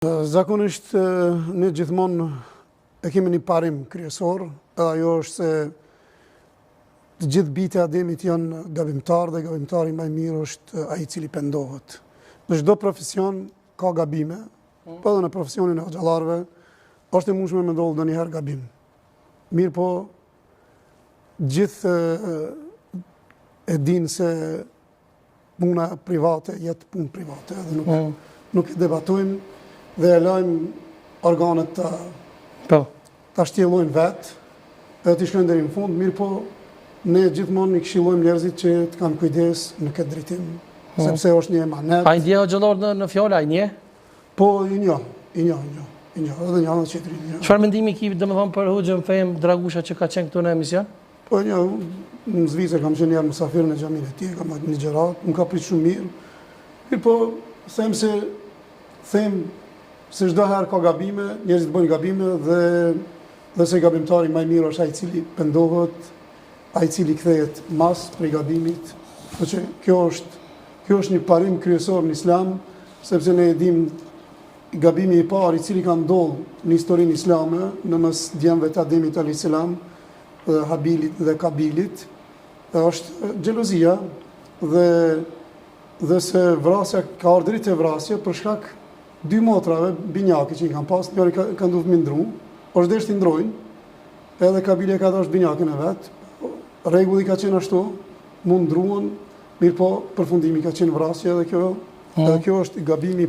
Zakonisht ne gjithmonë e kemi një parim kryesor, edhe ajo është se të gjithë bijtë e Ademit janë gabimtar dhe gabimtari më i mirë është ai i cili pendohet. Në çdo profesion ka gabime, po edhe në profesionin e xhallarëve është e mundshme me ndodhë ndonjëherë gabim. Mirë po, gjithë e dinë se puna private jetë punë private, edhe nuk e debatojmë dhe e lajmë organet ta shtjellojnë vetë, edhe t'i shkojnë deri në fund, mirë po ne gjithmonë i këshillojmë njerëzit që të kanë kujdes në këtë drejtim, sepse është një emanet. A i ndje o xhallar në fjallë, a i nje? Po, i njo, edhe një anë qetëri një. Çfarë mendimi ki, domethënë, për Hoxhën Fejm Dragusha që ka qenë këtu në emision? Po, një, në Zvicër kam qenë njerë musafir në xhamin e tij, kam një gjërat, më ka pritë shumë mirë. Mirë po, them se çdo herë ka gabime, njerëzit bëjnë gabime dhe se gabimtari më i mirë është ai i cili pendohet, ai i cili kthehet mas prej gabimit. Që kjo është një parim kryesor në Islam, sepse ne e dimë gabimi i parë i cili ka ndodhur në historinë islame në mes djemve të Ademit alayhis salam, Habilit dhe Kabilit, është xhelozia dhe se vrasja ka ardhur drejt e vrasje për shkak dy motrave binjake që i kanë pas, njëri ka ndodhur me ndru, është deshti ndrojnë, edhe Kabili ka dashur binjakën e vet. Rregulli ka qenë ashtu, mund ndruan, mirë po përfundimi ka qenë vrasje edhe kjo është gabimi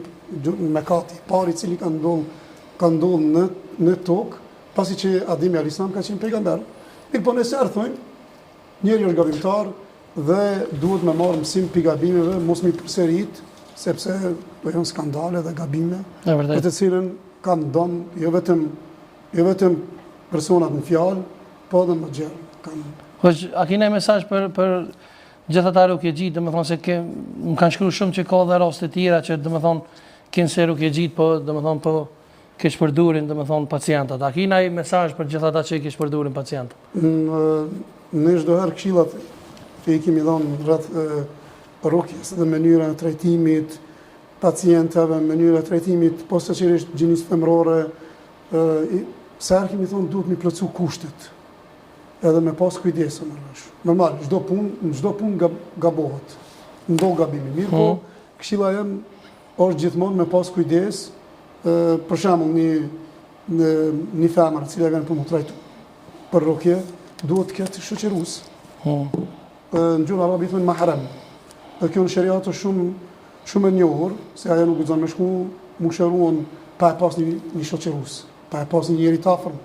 mëkati i parë i cili ka ndodhur në tokë, pasi që Ademi alayhis salam ka qenë pejgamber. Mirë po nëse thojmë, njeri është gabimtar dhe duhet me marrë mësim për gabimeve, mos mi përsërit, sepse do janë skandale dhe gabime, për të cilën kanë dëmë jo vetëm personat në fjalë, po edhe më gjerë. A kena mesazh për gjithë ata rukjegjit, domethënë se më kanë shkruar shumë që ka dhe raste tjera që domethënë kanë se rukjegjit, po domethënë po keq përdorin domethënë pacientët. A kena një mesazh për gjithë ata që i keq përdorin pacientët? Ne çdo herë këshillat që i kemi dhënë rreth rukjes dhe mënyra e trajtimit pacientëve, mënyra e trajtimit posaçërisht gjinisë femërore, sa herë kemi thonë duhet mi plotësu kushtet, edhe me pas kujdes. Normal, çdo punë gabohet, ndodh gabimi. Mirë po, këshilla jem është gjithmonë me pas kujdes. Për shembull, një femër e cila vjen për mu trajtu për rukje, duhet të ketë shoqërues. Në gjuhën arabe thonë mahram. Dhe kjo në shariat është shumë e njohur, se ajo nuk guxon me shku mu shëruan pa e pas një shoqërues, pa e pas një njeri të afërm,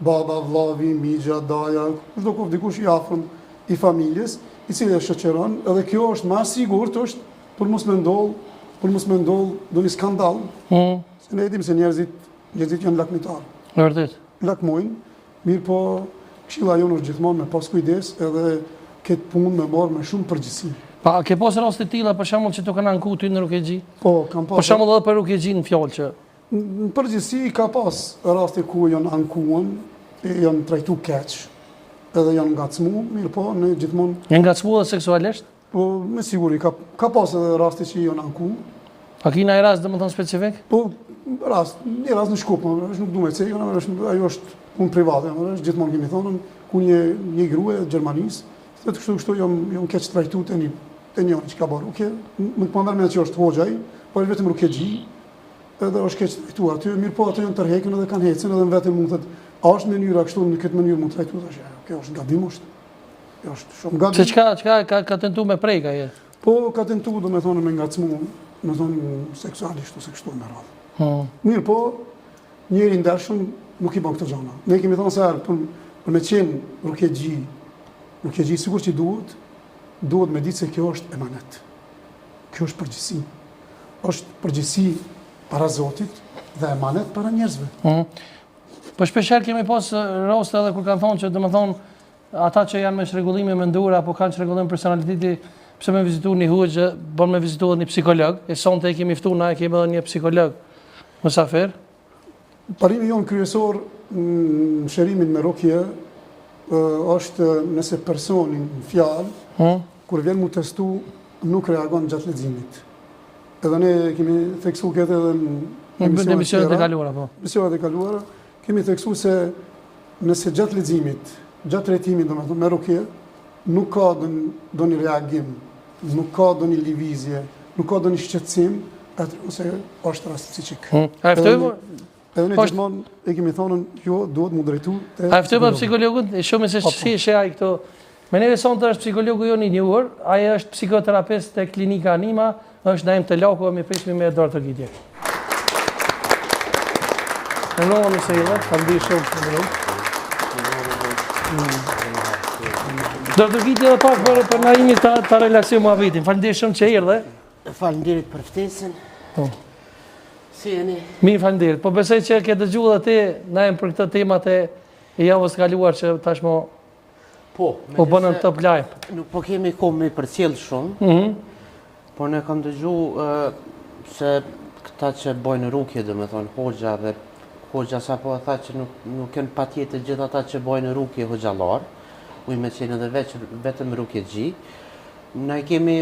baba, vllavi, migja, daja, çdo kohë dikush i afërm i familjes, i cili e shoqëron, edhe kjo është më sigurt është për mos me ndodh ndonjë skandal. Se ne e dimë se njerëzit janë lakmitar. Vërtet. Lakmojnë, mirë po këshilla jonë është gjithmonë me pas kujdes edhe këtë punë me marrë me shumë përgjegjësi. Pa, ke pas raste të tilla për shembull që të kanë anku ty në rukjegji? Po, kam pas. Për shembull edhe për rukjegji në fjalë që në përgjithësi ka pas raste ku janë ankuar, janë trajtuar keq, edhe janë ngacmuar, mirë po ne gjithmonë janë ngacmuar seksualisht? Po, me siguri ka pas edhe raste që janë ankuar. A kina një rast domethënë specifik? Po, një rast në Shkup, nuk duhet të thënë, ajo është punë private, gjithmonë kemi thonë, ku një grua e Gjermanisë, të kështu jam keq trajtuar te një që ka bërë rukje, nuk po merr mend që është hoxha ai, po është vetëm rukjegji, edhe është keq trajtuar aty, mirë po ato janë tërheqën edhe kanë hecën edhe vetëm mund thotë, a është mënyra kështu në këtë mënyrë mund trajtuar tash? Kjo është gabim është. Kjo është shumë gabim. Se çka ka tentuar me prek ai? Po ka tentuar domethënë me ngacmu, domethënë seksualisht ose kështu me radhë. Mirë po, njëri ndershëm nuk i bën këto gjëra. Ne kemi thënë se për me qenë rukjegji sigur që duhet me ditë se kjo është emanet. Kjo është përgjegjësi. Është përgjegjësi para Zotit dhe emanet para njerëzve. Po shpeshherë kemi pas raste edhe kur kanë thonë që domethënë ata që janë me çrregullime mendore apo kanë çrregullim personaliteti, pse me vizitu një hoxhë, bën me vizitu një psikolog, e sonte e kemi ftuar na e kemi edhe një psikolog musafir. Parimi jonë kryesor në shërimin me rukje është nëse personin në fjalë, kur vjen mu testu, nuk reagon gjatë leximit. Edhe ne kemi theksu këtë edhe Në emisionet e kaluara, po. Emisionet e kaluara, kemi theksu se nëse gjatë leximit, gjatë trajtimit domethënë me rukje, nuk ka doni reagim, nuk ka doni lëvizje, nuk ka doni shqetësim, atë ose është rast psiqik. A ftoj Edhe ne gjithmonë e kemi thonën, jo, duhet mu drejtu te A ftoj psikologun, e shumë se shi ai këto. Me neve sonte është psikologu jo një njohur, ai është psikoterapeut te klinika Anima, është Naim Telaku, më prismi me dorë të gjithë. Në se edhe, falënderoj shumë. Do të vijë edhe pak për Naimin ta relaksioj muhabetin. Falënderoj shumë që erdhe. Faleminderit për ftesën. Si jeni? Mirë, faleminderit. Po besoj që ke dëgjuar atë Naim për këtë temat e javës kaluar që tashmë Po, u bënën top live. Nuk po kemi kohë me përcjell shumë. Por ne kam dëgjuar se këta që bojnë rukje, domethënë hoxha sapo tha që nuk kanë patjetër gjithë ata që bojnë rukje hoxhallar, me qenë edhe vetëm rukjegji. Ne kemi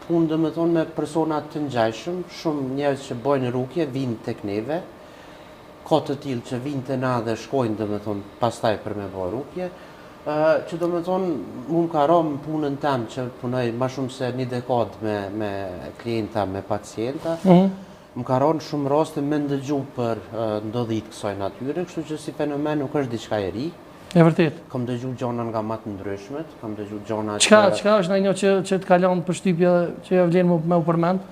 punë domethënë me persona të ngjajshëm, shumë njerëz që bojnë rukje vinë tek neve, ka të tillë që vinë te na dhe shkojnë domethënë pastaj për me bërë rukje. Që domethënë më ka rënë punën tam që punoj më shumë se një dekadë me klienta, me pacienta. Më ka rënë shumë raste me ndëgju për ndodhit kësaj natyre, kështu që si fenomen nuk është diçka e ri. E vërtet. Kam dëgju gjona nga më të ndryshmet, kam dëgju gjona Çka është ndonjë që të kalon përshtypje që ja vlen me u përmend?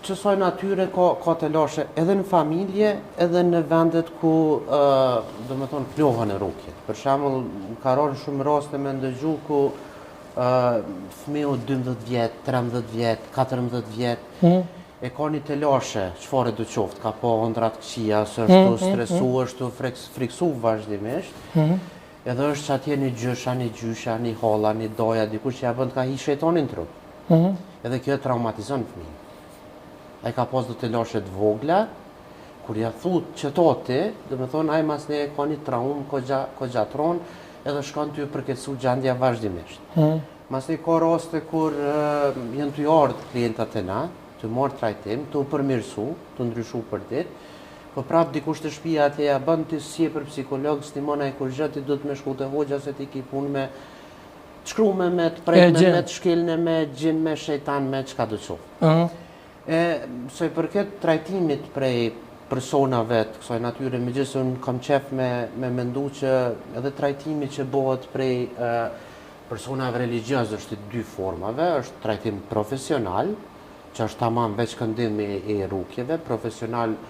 Qësoj natyre ka të lashe edhe në familje, edhe në vendet ku domethënë plohen e rukjet. Për shembull, ka rënë shumë raste me ndëgju ku fëmiu 12 vjet, 13 vjet, 14 vjet, e ka një të lashe, çfarë do qoftë, ka po ëndra të këqija, se është të stresu, është të friksu vazhdimisht, edhe është që atje një gjysha, një gjysha, një holla, një doja, dikush që ja bën të ka hi shejtonin trup. Edhe kjo traumatizon fëmijën. Ai ka pas do të lashe të vogla, kur ja thut që toti, domethënë ai mas ne ka një traumë kogjatron, edhe shkon ty përkeçu gjendja vazhdimisht. Mas ne ka raste kur janë të ardhur klientat e na, të marrë trajtim, të u përmirësu, të ndryshu për ditë, po prap dikush të shtëpia atje ja bën ti si për psikolog, stimon ai kur gjë ti duhet me shku te hoxha se ti ki punë me të shkrume, me të prejme, me të shkelne, me gjin, me shejtan, me çka do qoftë. Se i përket trajtimit prej personave të kësaj natyre, megjithëse unë kam qef me mendu që edhe trajtimi që bëhet prej personave religjioze është dy formave, është trajtim profesional, që është tamam veç këndimi e rukjeve, profesional